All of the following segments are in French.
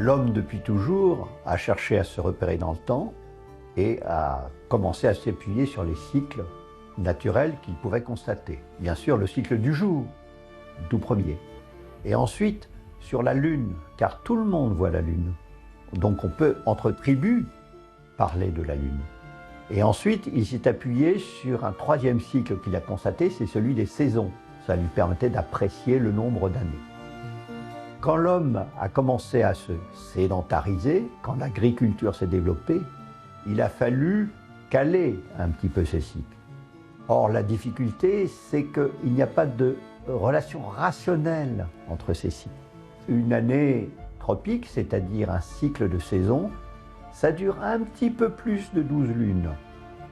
L'homme, depuis toujours, a cherché à se repérer dans le temps et a commencé à s'appuyer sur les cycles naturels qu'il pouvait constater. Bien sûr, le cycle du jour, tout premier. Et ensuite, sur la Lune, car tout le monde voit la Lune. Donc on peut, entre tribus, parler de la Lune. Et ensuite, il s'est appuyé sur un troisième cycle qu'il a constaté, c'est celui des saisons. Ça lui permettait d'apprécier le nombre d'années. Quand l'homme a commencé à se sédentariser, quand l'agriculture s'est développée, il a fallu caler un petit peu ces cycles. Or, la difficulté, c'est qu'il n'y a pas de relation rationnelle entre ces cycles. Une année tropique, c'est-à-dire un cycle de saison, ça dure un petit peu plus de 12 lunes.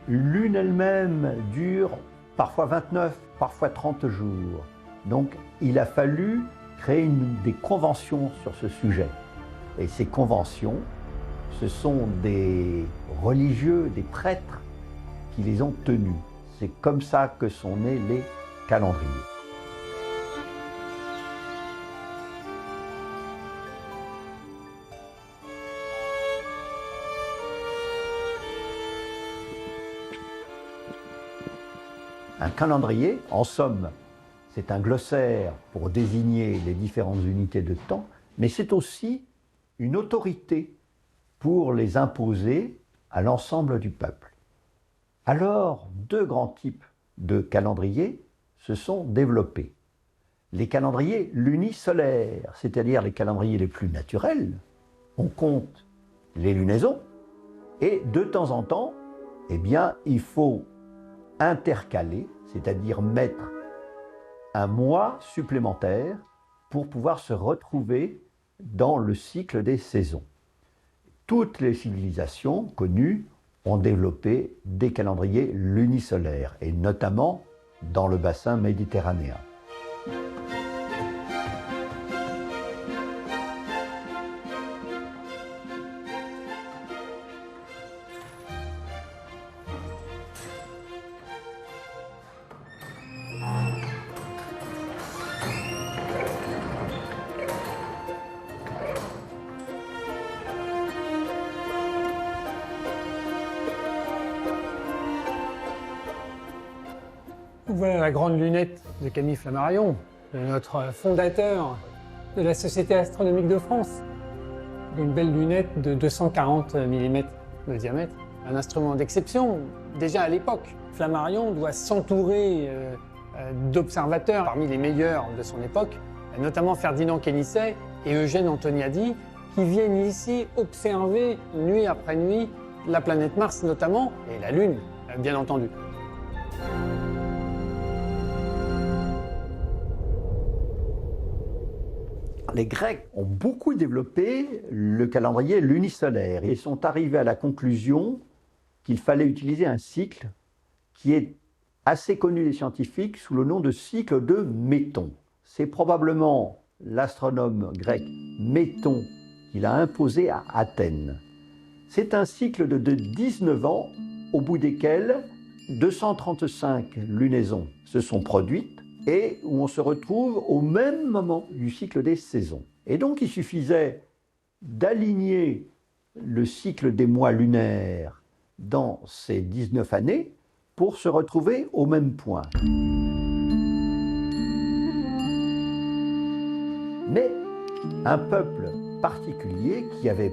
Une lune elle-même dure parfois 29, parfois 30 jours. Donc, il a fallu créer des conventions sur ce sujet. Et ces conventions, ce sont des religieux, des prêtres qui les ont tenues. C'est comme ça que sont nés les calendriers. Un calendrier, en somme, c'est un glossaire pour désigner les différentes unités de temps, mais c'est aussi une autorité pour les imposer à l'ensemble du peuple. Alors, deux grands types de calendriers se sont développés. Les calendriers lunisolaires, c'est-à-dire les calendriers les plus naturels. On compte les lunaisons et de temps en temps, eh bien, il faut intercaler, c'est-à-dire mettre un mois supplémentaire pour pouvoir se retrouver dans le cycle des saisons. Toutes les civilisations connues ont développé des calendriers lunisolaires, et notamment dans le bassin méditerranéen. Voilà la grande lunette de Camille Flammarion, notre fondateur de la Société astronomique de France. Une belle lunette de 240 mm de diamètre. Un instrument d'exception, déjà à l'époque. Flammarion doit s'entourer d'observateurs parmi les meilleurs de son époque, notamment Ferdinand Quénisset et Eugène Antoniadi, qui viennent ici observer nuit après nuit la planète Mars notamment, et la Lune, bien entendu. Les Grecs ont beaucoup développé le calendrier lunisolaire et sont arrivés à la conclusion qu'il fallait utiliser un cycle qui est assez connu des scientifiques sous le nom de cycle de Méton. C'est probablement l'astronome grec Méton qui l'a imposé à Athènes. C'est un cycle de 19 ans au bout desquels 235 lunaisons se sont produites et où on se retrouve au même moment du cycle des saisons. Et donc il suffisait d'aligner le cycle des mois lunaires dans ces 19 années pour se retrouver au même point. Mais un peuple particulier qui avait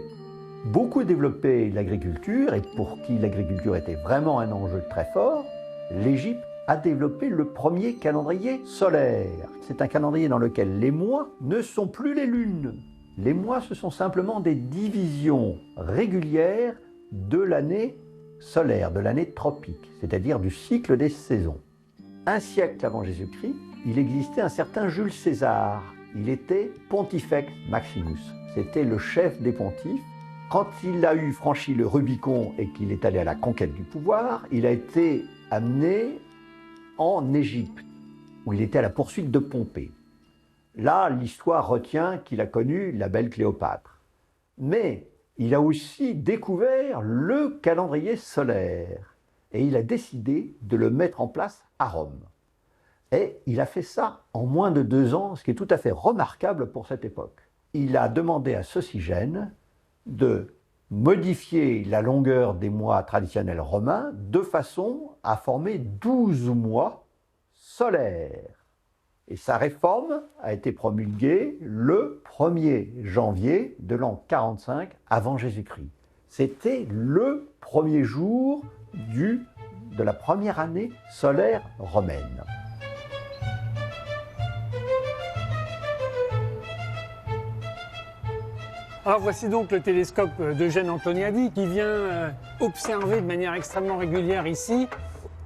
beaucoup développé l'agriculture et pour qui l'agriculture était vraiment un enjeu très fort, l'Égypte a développé le premier calendrier solaire. C'est un calendrier dans lequel les mois ne sont plus les lunes. Les mois, ce sont simplement des divisions régulières de l'année solaire, de l'année tropique, c'est-à-dire du cycle des saisons. Un siècle avant Jésus-Christ, il existait un certain Jules César. Il était Pontifex Maximus. C'était le chef des pontifes. Quand il a franchi le Rubicon et qu'il est allé à la conquête du pouvoir, il a été amené en Égypte, où il était à la poursuite de Pompée. Là, l'histoire retient qu'il a connu la belle Cléopâtre. Mais il a aussi découvert le calendrier solaire et il a décidé de le mettre en place à Rome. Et il a fait ça en moins de 2 ans, ce qui est tout à fait remarquable pour cette époque. il a demandé à Socygène de modifier la longueur des mois traditionnels romains de façon à former 12 mois solaires. Et sa réforme a été promulguée le 1er janvier de l'an 45 avant Jésus-Christ. C'était le premier jour de la première année solaire romaine. Alors voici donc le télescope d'Eugène Antoniadi qui vient observer de manière extrêmement régulière ici.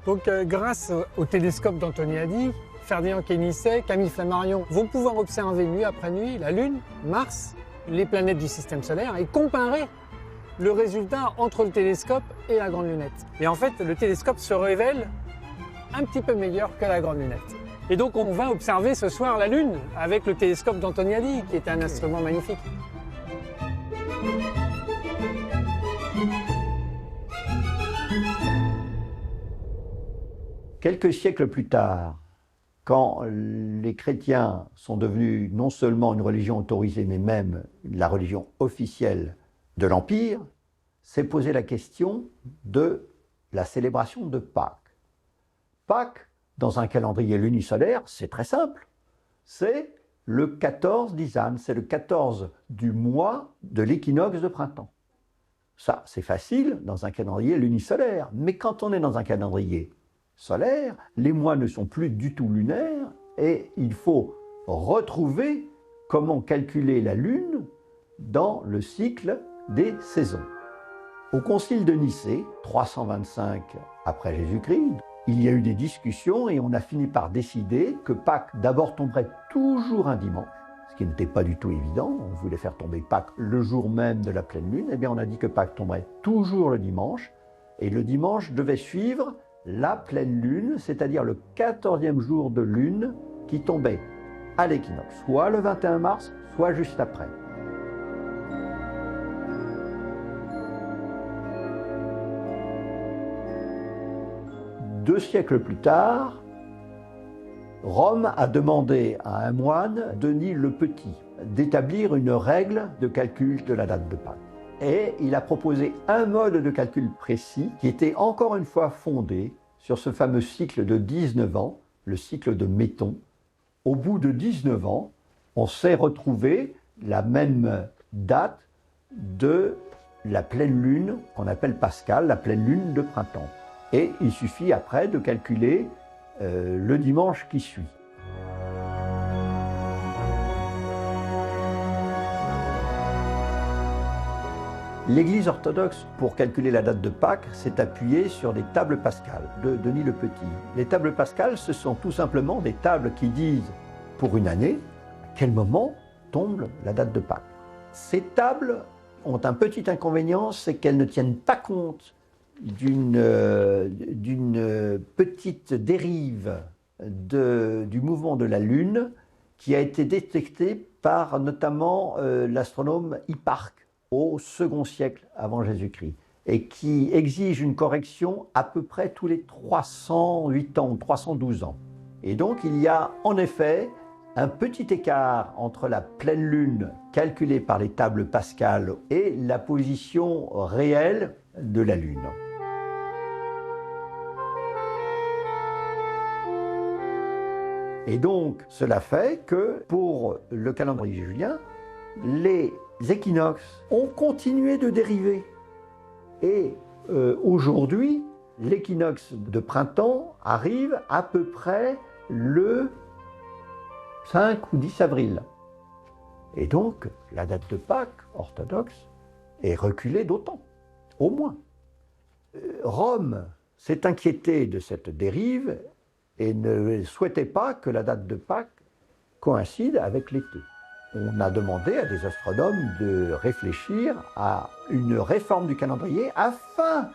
Donc grâce au télescope d'Antoniadi, Ferdinand Quénisset, Camille Flammarion vont pouvoir observer nuit après nuit la Lune, Mars, les planètes du système solaire et comparer le résultat entre le télescope et la grande lunette. Et en fait, le télescope se révèle un petit peu meilleur que la grande lunette. Et donc on va observer ce soir la Lune avec le télescope d'Antoniadi qui est un instrument magnifique. Quelques siècles plus tard, quand les chrétiens sont devenus non seulement une religion autorisée, mais même la religion officielle de l'Empire, s'est posée la question de la célébration de Pâques. Pâques, dans un calendrier lunisolaire, c'est très simple. C'est le 14 d'Isan, c'est le 14 du mois de l'équinoxe de printemps. Ça, c'est facile dans un calendrier lunisolaire. Mais quand on est dans un calendrier solaire, les mois ne sont plus du tout lunaires et il faut retrouver comment calculer la Lune dans le cycle des saisons. Au concile de Nicée, 325 après Jésus-Christ, il y a eu des discussions et on a fini par décider que Pâques d'abord tomberait toujours un dimanche, ce qui n'était pas du tout évident. On voulait faire tomber Pâques le jour même de la pleine lune. Eh bien, on a dit que Pâques tomberait toujours le dimanche et le dimanche devait suivre la pleine lune, c'est-à-dire le 14e jour de lune qui tombait à l'équinoxe, soit le 21 mars, soit juste après. Deux siècles plus tard, Rome a demandé à un moine, Denis le Petit, d'établir une règle de calcul de la date de Pâques. Et il a proposé un mode de calcul précis qui était encore une fois fondé sur ce fameux cycle de 19 ans, le cycle de Méton. Au bout de 19 ans, on s'est retrouvé la même date de la pleine lune qu'on appelle Pascal, la pleine lune de printemps. Et il suffit après de calculer le dimanche qui suit. L'Église orthodoxe, pour calculer la date de Pâques, s'est appuyée sur des tables pascales de Denis le Petit. Les tables pascales, ce sont tout simplement des tables qui disent, pour une année, à quel moment tombe la date de Pâques. Ces tables ont un petit inconvénient, c'est qu'elles ne tiennent pas compte d'une petite dérive du mouvement de la Lune qui a été détectée par notamment l'astronome Hipparque au second siècle avant Jésus-Christ et qui exige une correction à peu près tous les 308 ans ou 312 ans. Et donc il y a en effet un petit écart entre la pleine lune calculée par les tables pascales et la position réelle de la Lune. Et donc, cela fait que pour le calendrier julien, les équinoxes ont continué de dériver. Et aujourd'hui, l'équinoxe de printemps arrive à peu près le 5 ou 10 avril. Et donc, la date de Pâques orthodoxe est reculée d'autant, au moins. Rome s'est inquiétée de cette dérive et ne souhaitait pas que la date de Pâques coïncide avec l'été. On a demandé à des astronomes de réfléchir à une réforme du calendrier afin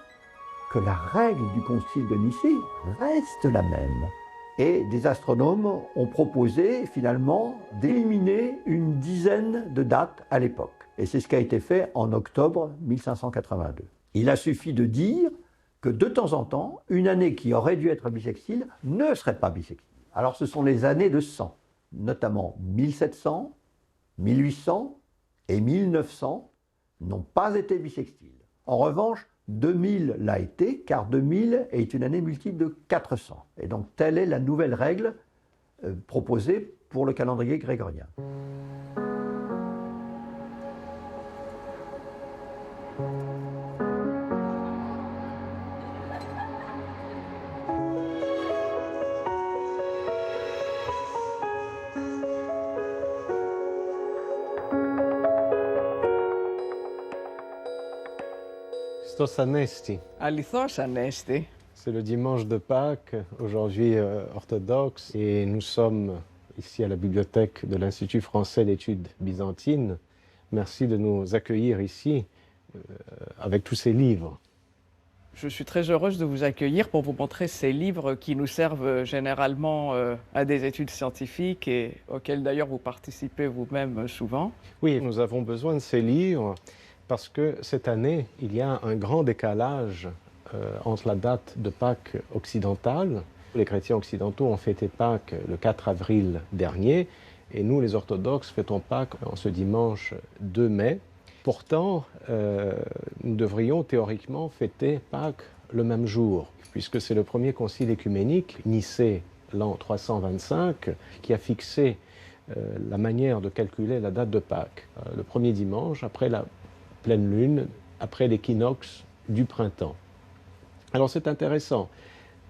que la règle du concile de Nicée reste la même. Et des astronomes ont proposé finalement d'éliminer une dizaine de dates à l'époque. Et c'est ce qui a été fait en octobre 1582. Il a suffi de dire que de temps en temps, une année qui aurait dû être bissextile ne serait pas bissextile. Alors ce sont les années de 100, notamment 1700, 1800 et 1900 n'ont pas été bissextiles. En revanche, 2000 l'a été, car 2000 est une année multiple de 400. Et donc, telle est la nouvelle règle proposée pour le calendrier grégorien. Christos Anesti. Alithos Anesti. C'est le dimanche de Pâques, aujourd'hui orthodoxe, et nous sommes ici à la bibliothèque de l'Institut français d'études byzantines. Merci de nous accueillir ici avec tous ces livres. Je suis très heureuse de vous accueillir pour vous montrer ces livres qui nous servent généralement à des études scientifiques et auxquelles d'ailleurs vous participez vous-même souvent. Oui, nous avons besoin de ces livres parce que cette année, il y a un grand décalage entre la date de Pâques occidentale. Les chrétiens occidentaux ont fêté Pâques le 4 avril dernier et nous, les orthodoxes, fêtons Pâques en ce dimanche 2 mai. Pourtant, nous devrions théoriquement fêter Pâques le même jour, puisque c'est le premier concile écuménique, Nicée, l'an 325, qui a fixé la manière de calculer la date de Pâques. Le premier dimanche, après la pleine lune, après l'équinoxe du printemps. Alors c'est intéressant,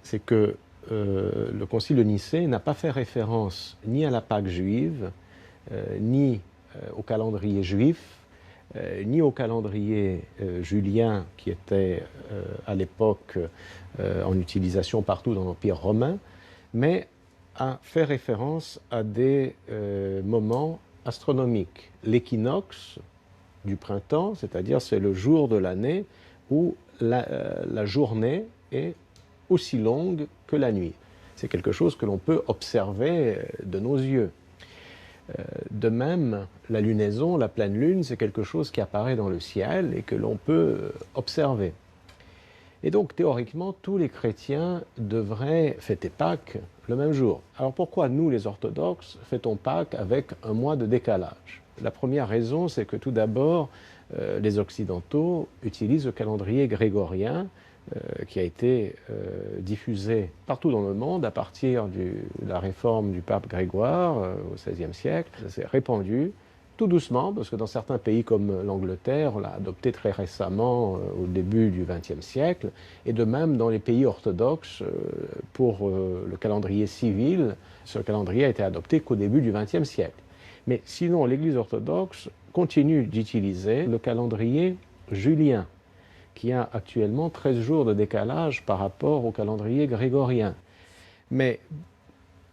c'est que le concile de Nicée n'a pas fait référence ni à la Pâque juive, ni au calendrier juif, ni au calendrier julien qui était à l'époque en utilisation partout dans l'Empire romain, mais a fait référence à des moments astronomiques. L'équinoxe du printemps, c'est-à-dire c'est le jour de l'année où la journée est aussi longue que la nuit. C'est quelque chose que l'on peut observer de nos yeux. De même, la lunaison, la pleine lune, c'est quelque chose qui apparaît dans le ciel et que l'on peut observer. Et donc, théoriquement, tous les chrétiens devraient fêter Pâques le même jour. Alors pourquoi nous, les orthodoxes, fêtons Pâques avec un mois de décalage? La première raison, c'est que tout d'abord, les occidentaux utilisent le calendrier grégorien qui a été diffusé partout dans le monde à partir de la réforme du pape Grégoire au XVIe siècle. Ça s'est répandu tout doucement, parce que dans certains pays comme l'Angleterre, on l'a adopté très récemment au début du XXe siècle, et de même dans les pays orthodoxes, pour le calendrier civil, ce calendrier a été adopté qu'au début du XXe siècle. Mais sinon, l'Église orthodoxe continue d'utiliser le calendrier julien, qui a actuellement 13 jours de décalage par rapport au calendrier grégorien. Mais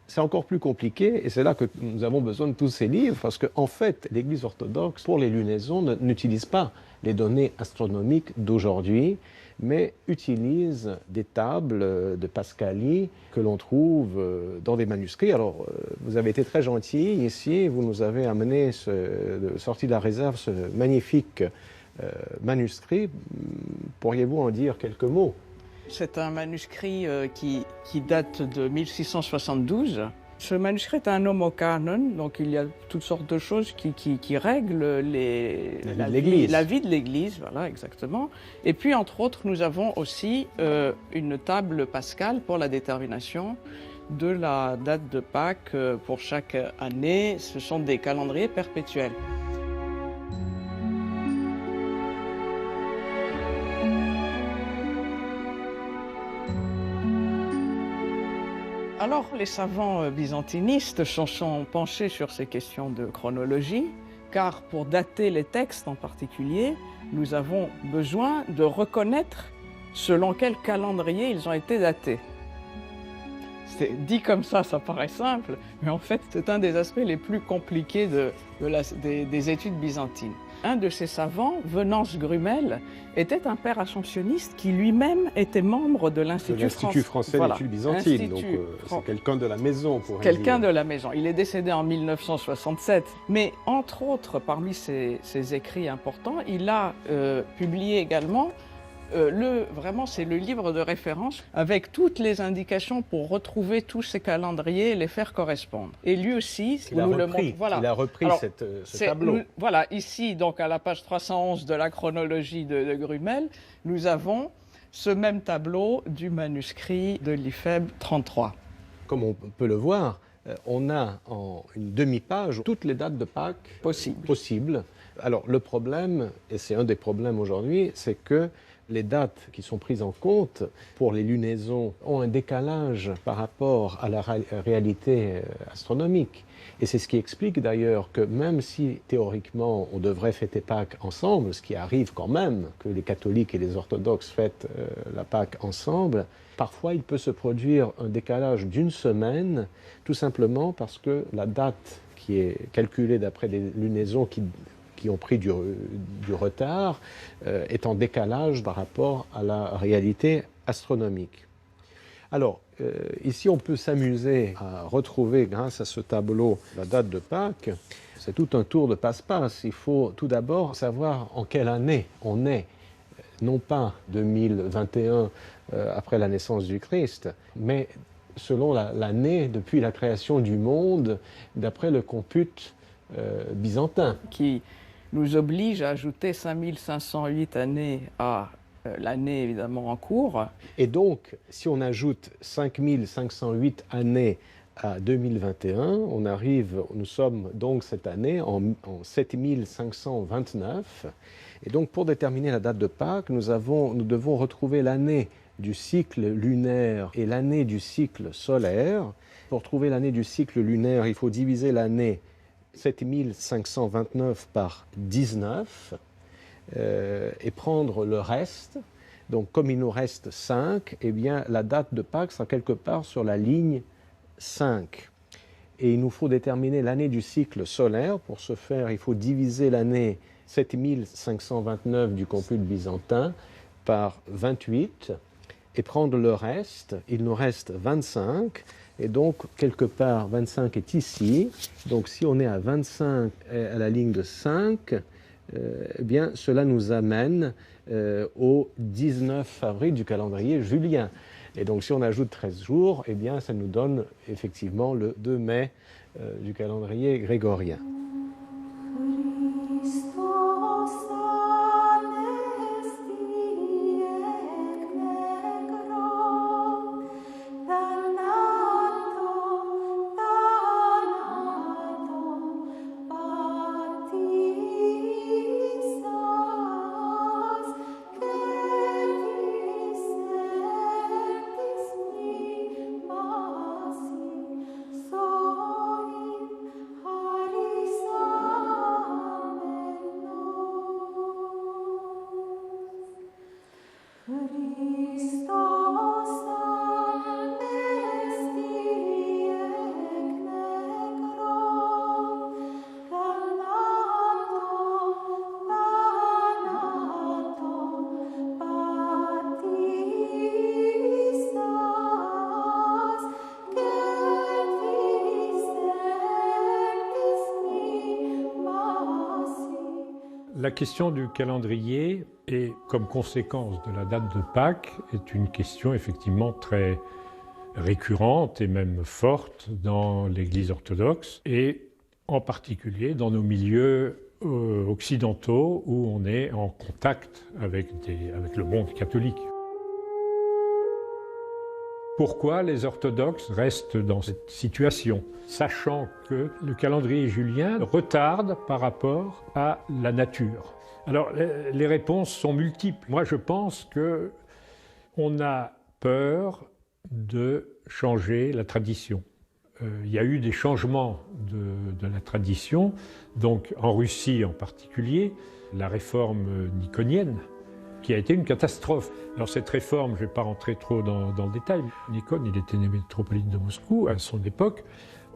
c'est encore plus compliqué, et c'est là que nous avons besoin de tous ces livres, parce qu'en fait, l'Église orthodoxe, pour les lunaisons, n'utilise pas les données astronomiques d'aujourd'hui, mais utilise des tables de Pascalie que l'on trouve dans des manuscrits. Alors, vous avez été très gentil ici, vous nous avez amené, sorti de la réserve, ce magnifique manuscrit. Pourriez-vous en dire quelques mots? C'est un manuscrit qui date de 1672. Ce manuscrit est un homocanon, donc il y a toutes sortes de choses qui règlent la vie de l'Église, voilà, exactement. Et puis, entre autres, nous avons aussi une table pascale pour la détermination de la date de Pâques pour chaque année. Ce sont des calendriers perpétuels. Alors, les savants byzantinistes se sont penchés sur ces questions de chronologie, car pour dater les textes en particulier, nous avons besoin de reconnaître selon quel calendrier ils ont été datés. C'est dit comme ça paraît simple, mais en fait, c'est un des aspects les plus compliqués des études byzantines. Un de ces savants, Venance Grumel, était un père assomptionniste qui lui-même était membre de l'Institut français d'études byzantines, donc c'est quelqu'un de la maison, pour quelqu'un de la maison. Il est décédé en 1967, mais entre autres, parmi ses écrits importants, il a publié également vraiment, c'est le livre de référence avec toutes les indications pour retrouver tous ces calendriers et les faire correspondre. Et lui aussi, il a repris Alors, ce tableau. Voilà, ici, donc à la page 311 de la chronologie de Grumel, nous avons ce même tableau du manuscrit de l'IFEB 33. Comme on peut le voir, on a en une demi-page toutes les dates de Pâques possibles. Alors le problème, et c'est un des problèmes aujourd'hui, c'est que les dates qui sont prises en compte pour les lunaisons ont un décalage par rapport à la réalité astronomique. Et c'est ce qui explique d'ailleurs que même si théoriquement on devrait fêter Pâques ensemble, ce qui arrive quand même, que les catholiques et les orthodoxes fêtent la Pâques ensemble, parfois il peut se produire un décalage d'une semaine, tout simplement parce que la date qui est calculée d'après des lunaisons qui ont pris du retard est en décalage par rapport à la réalité astronomique. Alors, ici, on peut s'amuser à retrouver, grâce à ce tableau, la date de Pâques. C'est tout un tour de passe-passe. Il faut tout d'abord savoir en quelle année on est. Non pas 2021 après la naissance du Christ, mais selon l'année depuis la création du monde, d'après le compute byzantin. Qui nous oblige à ajouter 5508 années à l'année évidemment en cours. Et donc, si on ajoute 5508 années à 2021, nous sommes donc cette année en 7529. Et donc, pour déterminer la date de Pâques, nous devons retrouver l'année du cycle lunaire et l'année du cycle solaire. Pour trouver l'année du cycle lunaire, il faut diviser l'année 7529 par 19 et prendre le reste. Donc, comme il nous reste 5, eh bien, la date de Pâques sera quelque part sur la ligne 5. Et il nous faut déterminer l'année du cycle solaire. Pour ce faire, il faut diviser l'année 7529 du compute byzantin par 28 et prendre le reste. Il nous reste 25. Et donc, quelque part, 25 est ici. Donc, si on est à 25 à la ligne de 5, eh bien, cela nous amène au 19 avril du calendrier julien. Et donc, si on ajoute 13 jours, eh bien, ça nous donne effectivement le 2 mai du calendrier grégorien. La question du calendrier et comme conséquence de la date de Pâques est une question effectivement très récurrente et même forte dans l'Église orthodoxe et en particulier dans nos milieux occidentaux où on est en contact avec le monde catholique. Pourquoi les orthodoxes restent dans cette situation, sachant que le calendrier julien retarde par rapport à la nature? Alors, les réponses sont multiples. Moi, je pense qu'on a peur de changer la tradition. Il y a eu des changements de la tradition, donc en Russie en particulier, la réforme niconienne, qui a été une catastrophe. Alors cette réforme, je ne vais pas rentrer trop dans le détail, Nikon, il était métropolite de Moscou, à son époque,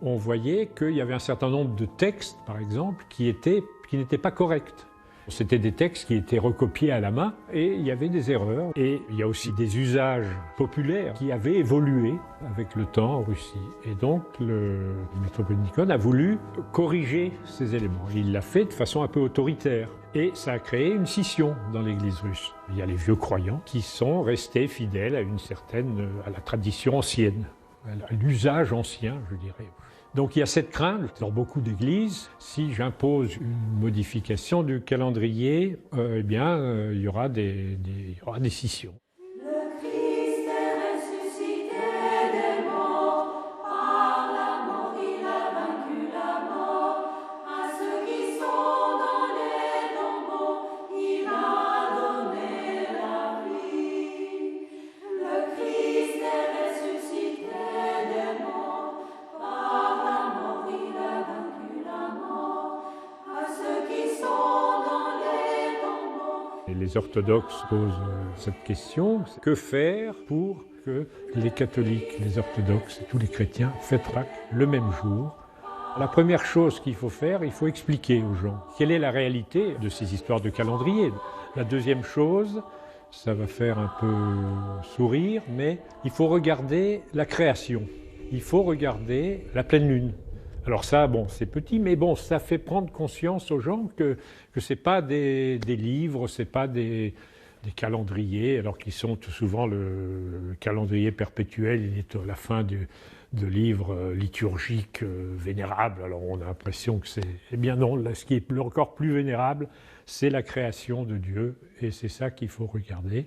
on voyait qu'il y avait un certain nombre de textes, par exemple, qui n'étaient pas corrects. C'était des textes qui étaient recopiés à la main et il y avait des erreurs. Et il y a aussi des usages populaires qui avaient évolué avec le temps en Russie. Et donc le métropolite Nikon a voulu corriger ces éléments. Il l'a fait de façon un peu autoritaire. Et ça a créé une scission dans l'Église russe. Il y a les vieux croyants qui sont restés fidèles à la tradition ancienne, à l'usage ancien, je dirais. Donc il y a cette crainte dans beaucoup d'églises, si j'impose une modification du calendrier, il y aura des scissions. Les orthodoxes posent cette question, que faire pour que les catholiques, les orthodoxes et tous les chrétiens fêtent Pâques le même jour? La première chose qu'il faut faire, il faut expliquer aux gens quelle est la réalité de ces histoires de calendrier. La deuxième chose, ça va faire un peu sourire, mais il faut regarder la création. Il faut regarder la pleine lune. Alors ça, bon, c'est petit, mais bon, ça fait prendre conscience aux gens que ce n'est pas des livres, ce n'est pas des calendriers, alors qu'ils sont tout souvent le calendrier perpétuel, il est à la fin de livres liturgiques vénérables. Alors on a l'impression que c'est... Eh bien non, là, ce qui est encore plus vénérable, c'est la création de Dieu, et c'est ça qu'il faut regarder.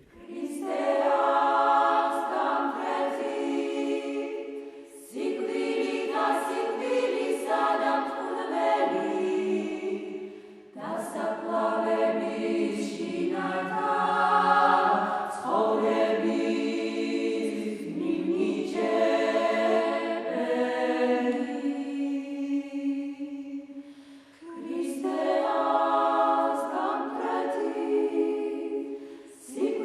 Sic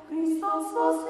Christos vos